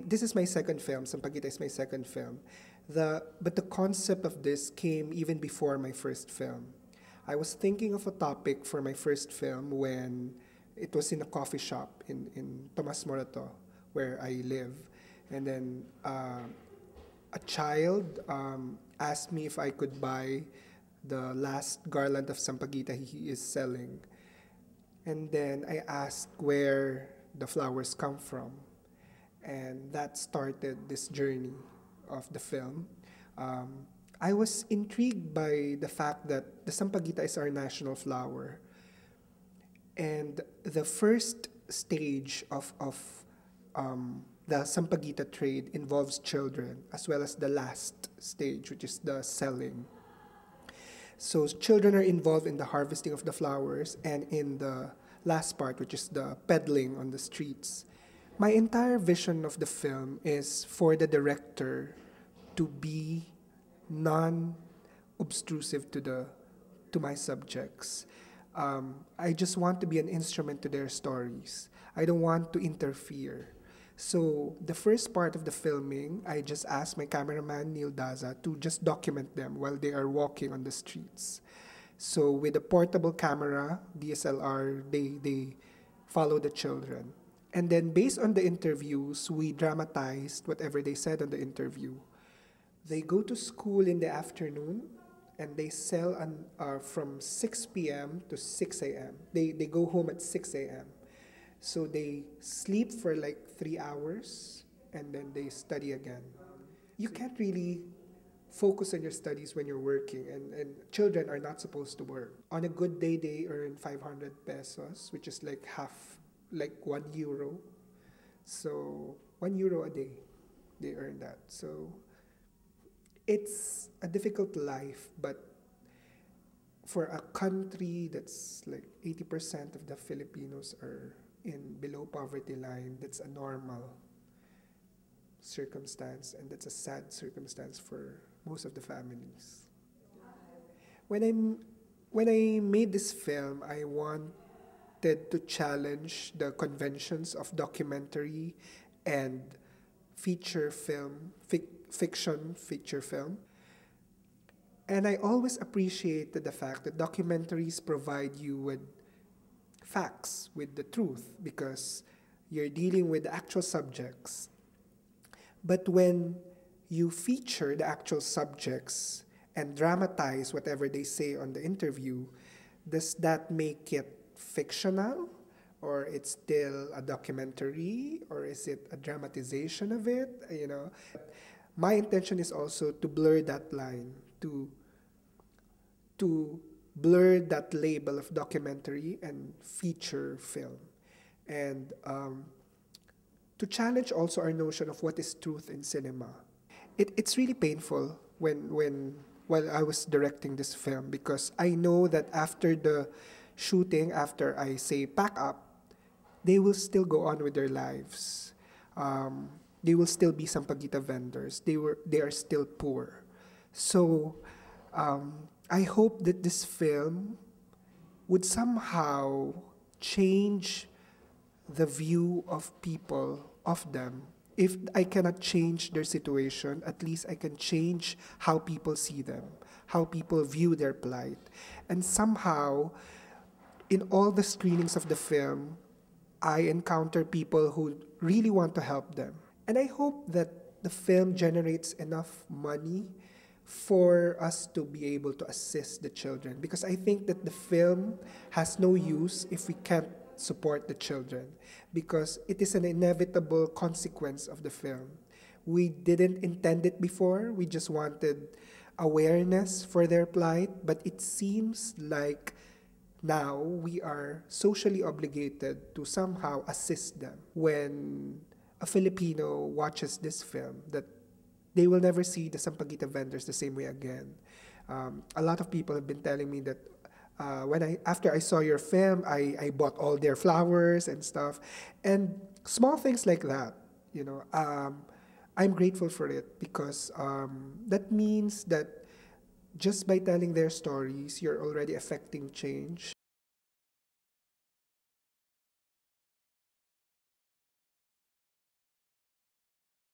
this is my second film. Sampaguita is my second film. But the concept of this came even before my first film. I was thinking of a topic for my first film when it was in a coffee shop in Tomas Morato, where I live. And then a child asked me if I could buy the last garland of Sampaguita he is selling. And then I asked where the flowers come from. And that started this journey of the film. I was intrigued by the fact that the Sampaguita is our national flower. And the first stage of the Sampaguita trade involves children, as well as the last stage, which is the selling. So children are involved in the harvesting of the flowers and in the last part, which is the peddling on the streets. My entire vision of the film is for the director to be non-obtrusive to my subjects. I just want to be an instrument to their stories. I don't want to interfere. So the first part of the filming, I just asked my cameraman, Neil Daza, to just document them while they are walking on the streets. So with a portable camera, DSLR, they follow the children. And then based on the interviews, we dramatized whatever they said on the interview. They go to school in the afternoon and they sell from 6 p.m. to 6 a.m. They go home at 6 a.m. So they sleep for like 3 hours and then they study again. You can't really focus on your studies when you're working, and children are not supposed to work. On a good day, they earn 500 pesos, which is like like €1. So €1 a day, they earn that. So it's a difficult life, but for a country that's like 80% of the Filipinos are in below poverty line, that's a normal circumstance, and that's a sad circumstance for most of the families. When I made this film, I wanted to challenge the conventions of documentary and feature film, fiction feature film. And I always appreciated the fact that documentaries provide you with facts, with the truth, because you're dealing with the actual subjects. But when you feature the actual subjects and dramatize whatever they say on the interview, does that make it fictional? Or it's still a documentary? Or is it a dramatization of it? You know, my intention is also to blur that line, to blur that label of documentary and feature film. And to challenge also our notion of what is truth in cinema. It's really painful while I was directing this film, because I know that after the shooting, after I say pack up, they will still go on with their lives. They will still be Sampaguita vendors. They are still poor. So I hope that this film would somehow change the view of people of them. If I cannot change their situation, at least I can change how people see them, how people view their plight. And somehow, in all the screenings of the film, I encounter people who really want to help them. And I hope that the film generates enough money for us to be able to assist the children. Because I think that the film has no use if we can't support the children, because it is an inevitable consequence of the film. We didn't intend it before. We just wanted awareness for their plight, but it seems like now we are socially obligated to somehow assist them. When a Filipino watches this film, that they will never see the Sampaguita vendors the same way again. A lot of people have been telling me that after I saw your film, I bought all their flowers and stuff, and small things like that. You know, I'm grateful for it, because that means that just by telling their stories, you're already affecting change.